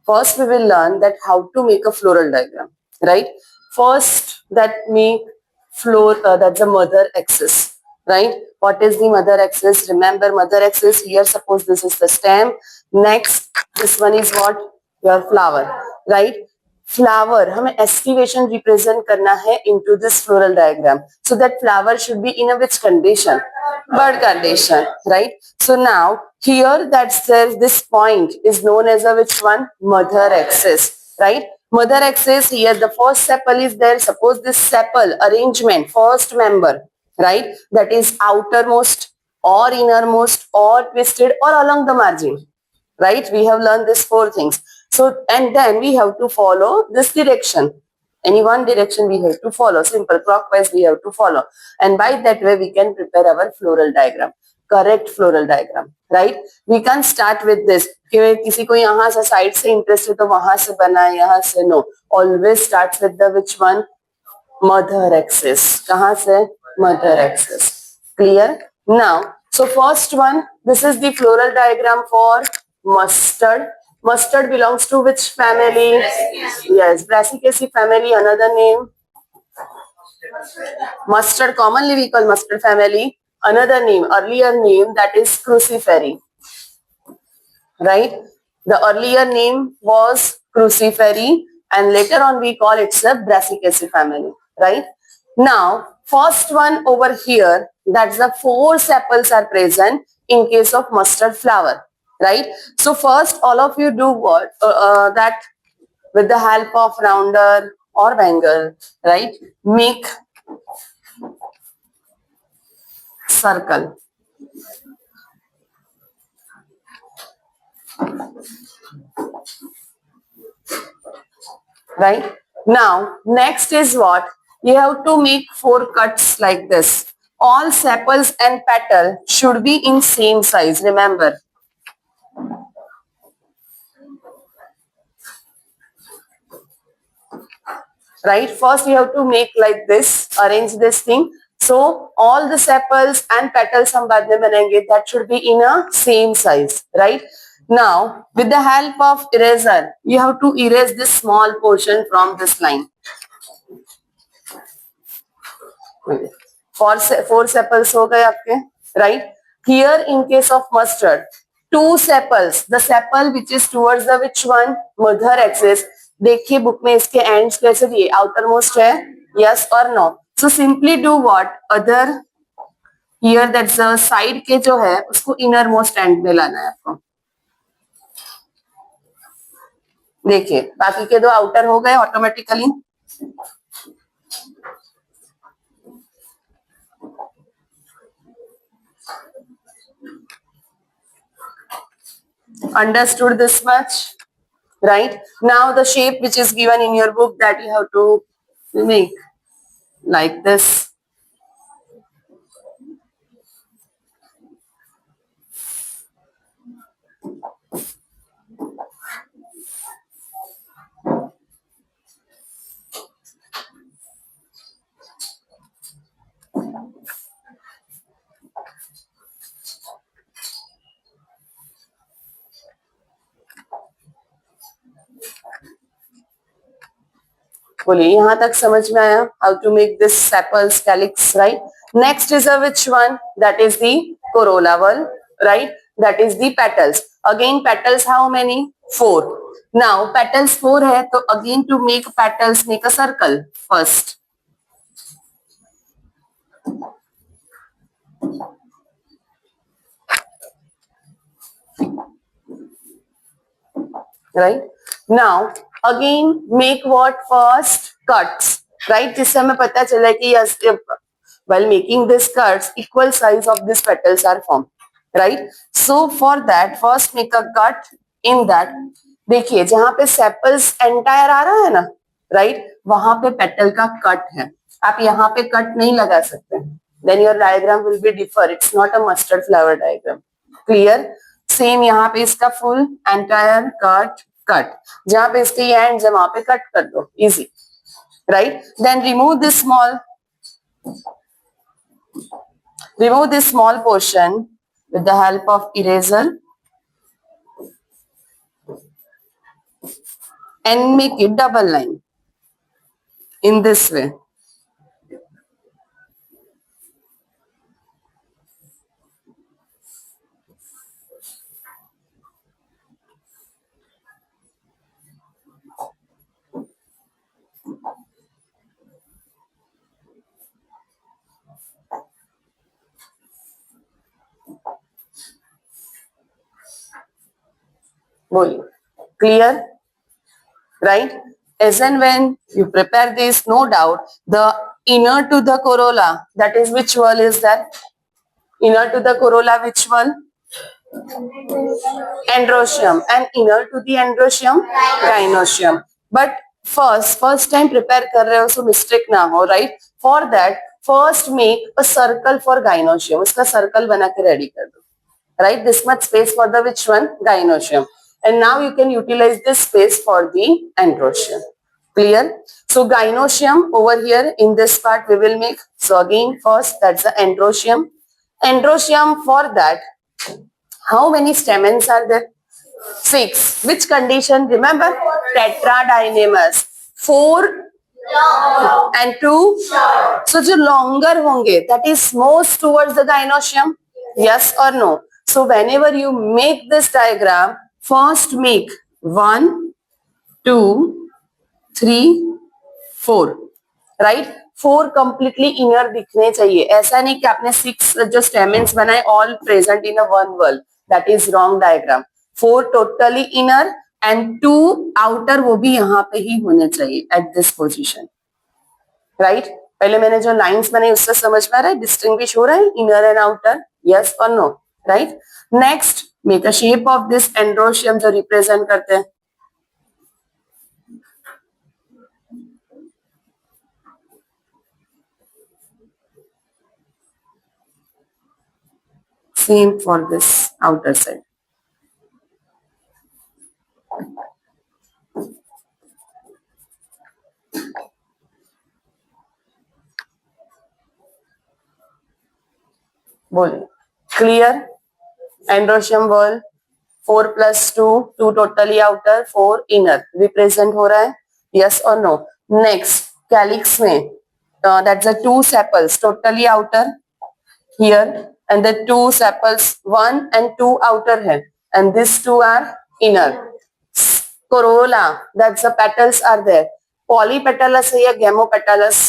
First, we will learn that how to make a floral diagram, right? First, that make that's the mother axis, right? What is the mother axis? Remember mother axis here. Suppose this is the stem. Next, this one is what? Your flower, right? Flower हमें estivation represent करना है into this floral diagram. So that flower should be in a which condition? Bud condition, right? So now here that says this point is known as a which one? Mother axis, right? Mother axis here the first sepal is there. Suppose this sepal arrangement, first member, right? That is outermost or innermost or twisted or along the margin, right? We have learned these four things. So, and then we have to follow this direction. Any one direction we have to follow. Simple clockwise we have to follow. And by that way we can prepare our floral diagram. Correct floral diagram, right? We can start with this. किसी को यहाँ से side से interest है तो वहाँ से बनाए, यहाँ से no. Always starts with the which one? Mother axis. कहाँ से? Mother axis. Clear? Now, so first one, this is the floral diagram for mustard. Mustard belongs to which family? Yes, Brassicaceae family, another name. Mustard, commonly we call mustard family. Another name, earlier name, that is Cruciferae. Right? The earlier name was Cruciferae and later on we call it the Brassicaceae family. Right? Now, first one over here, that's the four sepals are present in case of mustard flower. Right? So first all of you do what? That with the help of rounder or bangle, right? Make circle. Right? Now, next is what? You have to make four cuts like this. All sepals and petal should be in same size, remember. Right? First you have to make like this, arrange this thing. So all the sepals and petals हम बाद में बनाएंगे, that should be in a same size, right? Now with the help of eraser, you have to erase this small portion from this line. Four sepals हो गए आपके, right? Here in case of mustard, two sepals, the sepal which is towards the which one? Mother axis. देखिए book में इसके ends कैसे दिए, outer most है, yes और no. So simply do what, other here that's the side के जो है उसको इनर मोस्ट एंड में लाना है आपको. देखिए बाकी के दो आउटर हो गए automatically. Understood this much? Right? Now the shape which is given in your book that you have to make like this. बोलिए यहाँ तक समझ में आया? How to make this sepals, calyx, right? Next is a which one? That is the corolla one, right? That is the petals. Again petals how many? 4. Now petals 4 है तो again to make petals make a circle first. Right? Now again make what? First cuts, right? जिससे हमें पता चला कि yes, while making this cuts, equal size of these petals are formed, right? So for that first make a cut in that. देखिए जहाँ पे sepals entire आ रहा है ना, right? वहां पे petal का cut है. आप यहाँ पे cut नहीं लगा सकते. Then your diagram will be differ. It's not a mustard flower diagram. Clear? Same यहाँ पे इसका फुल एंटायर कट जहाँ पे इसके एंड है वहां पे कट कर दो, easy, right? Then remove this small portion with the help of eraser. and make it double line in this way. Clear? Right? As and when you prepare this, no doubt, the inner to the corolla, that is which wall is that? Inner to the corolla, which wall? Androecium. And inner to the androecium? Gynoecium. But first time prepare कर रहे हो, so mistake ना हो, right? For that, first make a circle for gynoecium. उसका circle बना के ready कर दो. Right? This much space for the which one? Gynoecium. And now you can utilize this space for the androecium. Clear? So gynoecium over here in this part we will make. So again first that's the androecium. Androecium, for that, how many stamens are there? 6. Which condition? Remember? Tetradynamous. 4 and 2. So जो longer होंगे, that is most towards the gynoecium. Yes or no? So whenever you make this diagram, first make 1, 2, 3, 4. Right? 4 completely inner दिखने चाहिए. ऐसा नहीं कि आपने 6 जो stamens बनाए all present in a one wall. That is wrong diagram. 4 totally inner and 2 outer, वो भी यहाँ पे ही होने चाहिए at this position. Right? पहले मैंने जो लाइंस बनाई उससे समझ में आ रहा है, डिस्टिंग्विश हो रहा है इनर एंड आउटर, यस और no, right? Next make a shape of this androecium जो रिप्रेजेंट करते हैं. Same for this outer side. बोलिए. Clear? Androecium wall 4 plus 2, 2 totally outer, 4 inner. Represent हो रहा है? Yes or no? Next, calyx में that's the 2 sepals totally outer here, and the 2 sepals 1 and 2 outer है, and these 2 are inner. Corolla, that's the petals are there. Polypetalous है या gamopetalous?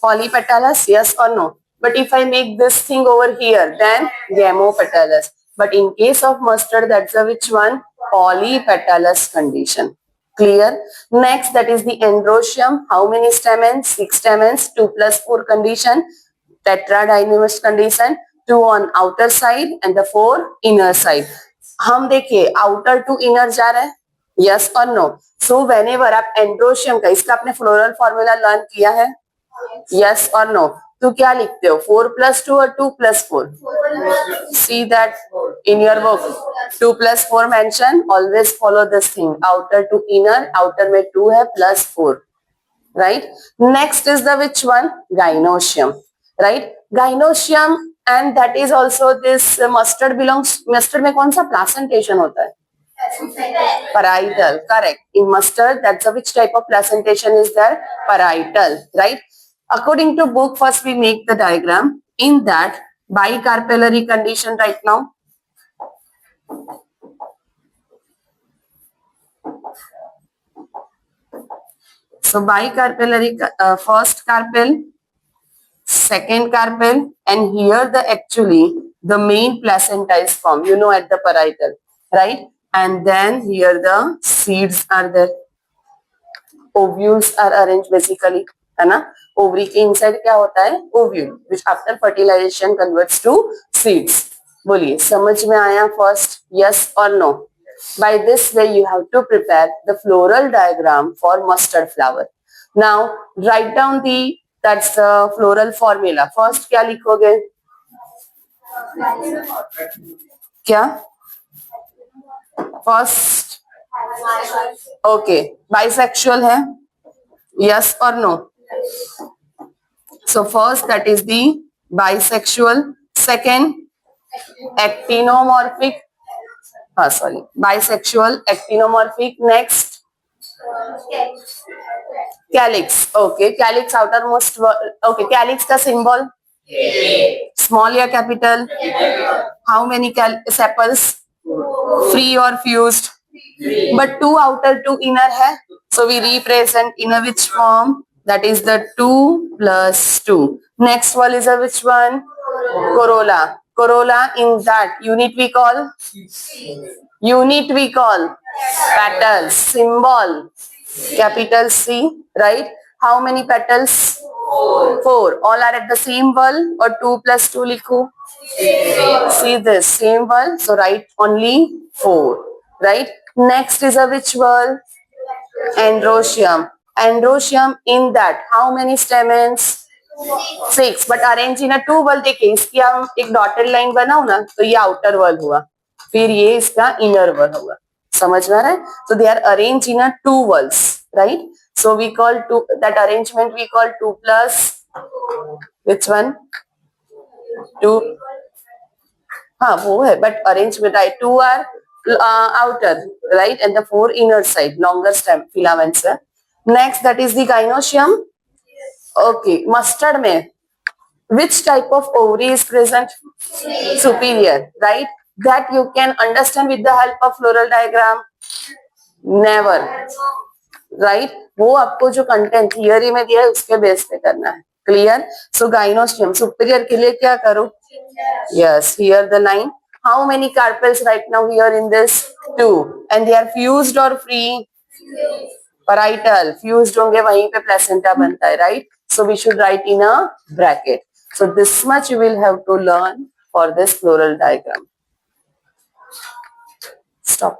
Polypetalous, yes or no? But if I make this thing over here, then gamopetalous. But in case of mustard, that's a which one? Polypetalous condition. Clear? Next, that is the androecium. How many stamens? 6 stamens. 2 plus 4 condition. Tetradynamous condition. 2 on outer side and the 4 inner side. हम देखिए outer to inner जा रहा है. Yes or no? So whenever आप androecium का, इसका आपने floral formula learn किया है? Yes or no? तो क्या लिखते हो? 4 plus 2 or 2 plus 4? See that in your book. 2 plus 4 mention. Always follow this thing. Outer to inner. Outer में 2 है plus 4. Right? Next is the which one? Gynoecium. Right? Gynoecium, and that is also this mustard belongs. Mustard में कौन सा placentation होता है? Parietal. Correct. In mustard, that's a which type of placentation is there? Parietal. Right? According to book, first we make the diagram. In that bicarpellary condition right now. So bicarpellary, first carpel, second carpel, and here the actually the main placenta is formed, you know, at the parietal, right? And then here the seeds are there. Ovules are arranged basically, है ना? Ovary के inside क्या होता है? Ovule, which after fertilization converts to seeds. बोलिए, समझ में आया first? Yes or no? By this way, you have to prepare the floral diagram for mustard flower. Now, write down that's the floral formula. First, क्या लिखोगे? क्या? First, okay, bisexual है? Yes or no? So first, that is the bisexual. Second, actinomorphic. sorry, bisexual, actinomorphic. Next, calyx. Okay, calyx outermost. Okay, calyx का symbol small या capital? How many sepals? Free or fused? But two outer, two inner है. So we represent in a which form? That is the 2 plus 2. Next one is a which one? Corolla. Corolla, in that unit we call? Unit we call petals. Symbol capital C, right? How many petals? 4. All are at the same wall or 2 plus 2 likho? See this same wall, so write only 4, right? Next is a which wall? Androecium. Androecium, in that how many stamens? 6. But arrange in a 2 wall. देखिए इसकी हम एक dotted line बनाओ ना तो ये outer wall हुआ, फिर ये इसका इनर वॉल होगा. समझ में आ रहा है? So they are arranged in a 2 walls, right? So we call that arrangement we call 2 plus which one? 2. हाँ वो है, but arrangement right? 2 are outer, right? And the 4 inner side, longer stem filaments. Next, that is the gynoecium. Okay, mustard में which type of ovary is present? Superior, right? That you can understand with the help of floral diagram. Never, right? वो आपको जो content theory में दिया है उसके base पे करना है. Clear? So gynoecium superior के लिए क्या करो? Yes, here the line. How many carpels right now here in this? 2. And they are fused or free? Parietal. Fused होंगे वहीं पे placenta बनता है, right? So we should write in a bracket. So this much you will have to learn for this floral diagram. Stop.